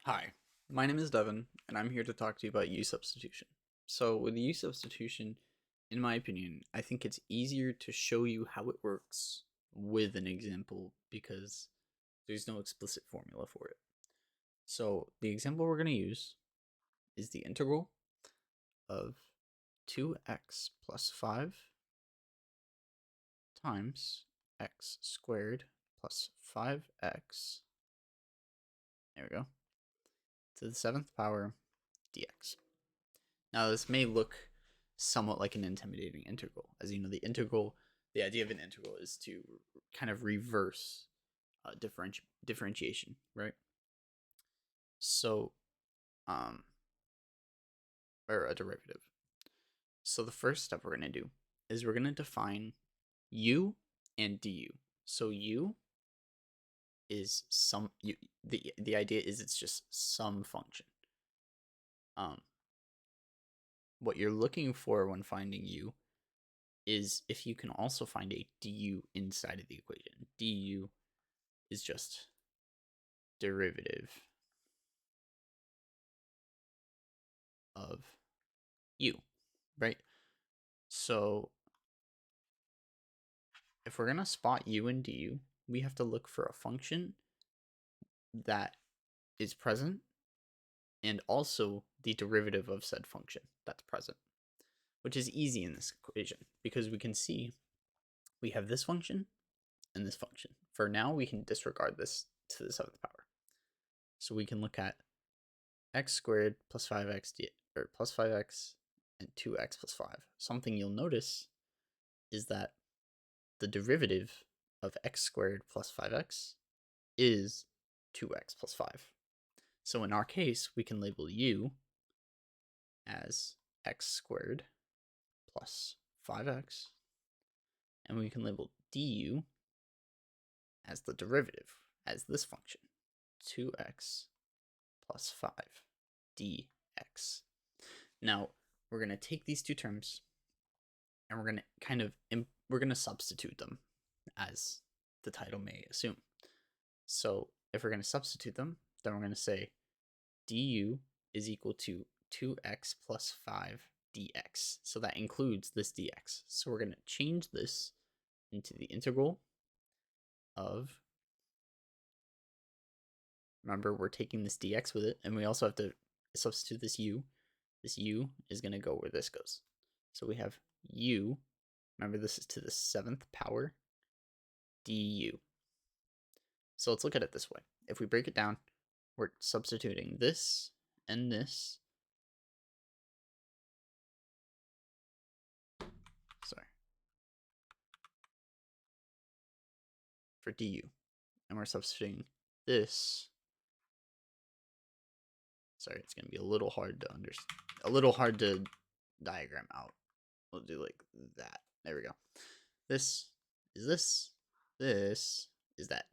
Hi, my name is Devon, and I'm here to talk to you about U-Substitution. So with U-Substitution, in my opinion, I think it's easier to show you how it works with an example because there's no explicit formula for it. So the example we're going to use is the integral of 2x plus 5 times x squared plus 5x, there we go, to the 7th power dx. Now, this may look somewhat like an intimidating integral. As you know, the idea of an integral is to kind of reverse differentiation, right? So, or a derivative. So the first step we're going to do is we're going to define u and du. So u is the idea is it's just some function. What you're looking for when finding u is if you can also find a du inside of the equation. Du is just derivative of u, right? So if we're going to spot u and du, we have to look for a function that is present and also the derivative of said function that's present, which is easy in this equation because we can see we have this function and this function. For now, we can disregard this to the 7th power. So we can look at x squared plus 5x or plus 5x and 2x plus 5. Something you'll notice is that the derivative of x squared plus 5x is 2x plus 5. So in our case, we can label u as x squared plus 5x, and we can label du as the derivative, as this function, 2x plus 5 dx. Now, we're going to take these two terms and we're going to substitute them, as the title may assume. So if we're going to substitute them, then we're going to say du is equal to 2x plus 5 dx. So that includes this dx. So we're going to change this into the integral of, remember, we're taking this dx with it, and we also have to substitute this u. This u is going to go where this goes. So we have u, remember this is to the 7th power, du. So let's look at it this way. If we break it down, we're substituting this and this. Sorry. For du. And we're substituting this. Sorry, it's going to be a little hard to understand. A little hard to diagram out. We'll do like that. There we go. This is this. This is that.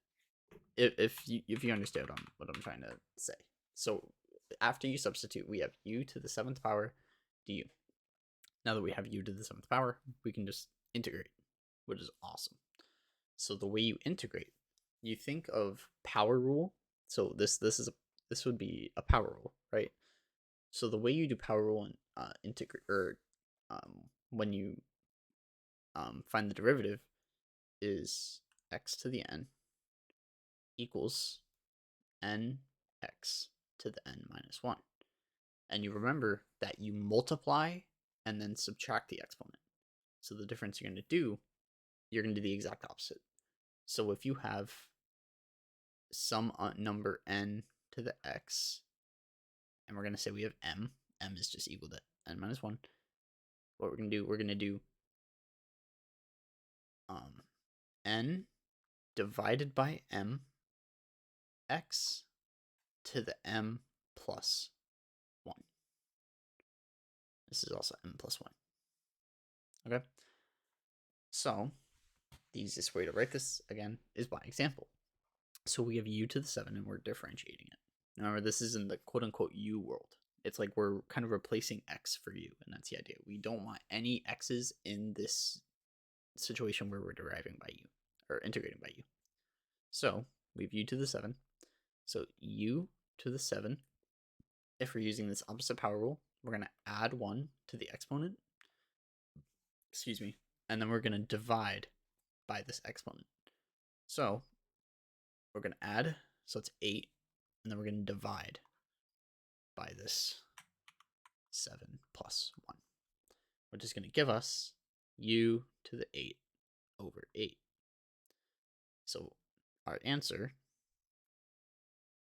If you understand what I'm trying to say. So after you substitute, we have u to the 7th power du. Now that we have u to the 7th power, we can just integrate, which is awesome. So the way you integrate, you think of power rule. So this would be a power rule, right? So the way you do power rule and integrate, or when you find the derivative, is x to the n equals nx to the n minus 1. And you remember that you multiply and then subtract the exponent. So the difference you're going to do the exact opposite. So if you have some number n to the x, and we're going to say we have m is just equal to n minus 1, what we're going to do n divided by m x to the m plus 1. This is also m plus 1. Okay? So, the easiest way to write this, again, is by example. So we have u to the 7 and we're differentiating it. Remember, this is in the quote-unquote u world. It's like we're kind of replacing x for u, and that's the idea. We don't want any x's in this situation where we're deriving by u, or integrating by u. So we have u to the 7. So u to the 7. If we're using this opposite power rule, we're going to add 1 to the exponent. Excuse me. And then we're going to divide by this exponent. So we're going to add, so it's 8, and then we're going to divide by this 7 plus 1, which is going to give us u to the 8 over 8. So our answer,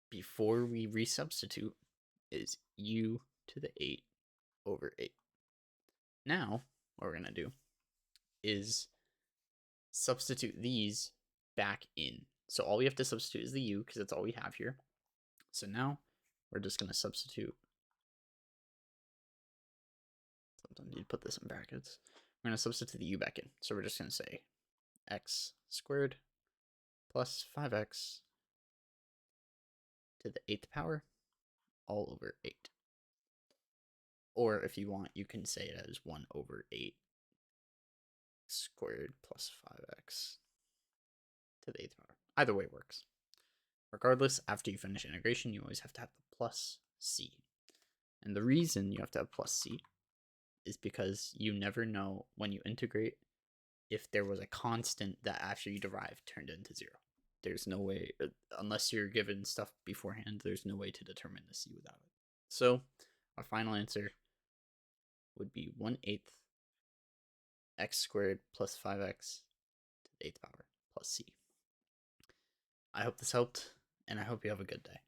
before we resubstitute, is u to the 8 over 8. Now, what we're going to do is substitute these back in. So all we have to substitute is the u, because that's all we have here. So now we're just going to substitute. Sometimes you'd put this in brackets. We're going to substitute the u back in. So we're just going to say x squared plus 5x to the 8th power all over 8. Or if you want, you can say it as 1 over 8 squared plus 5x to the 8th power. Either way works. Regardless, after you finish integration, you always have to have the plus c. And the reason you have to have plus c is because you never know when you integrate if there was a constant that after you derive turned into 0. There's no way, unless you're given stuff beforehand, there's no way to determine the c without it. So our final answer would be 1/8 x squared plus 5x to the 8th power plus c. I hope this helped, and I hope you have a good day.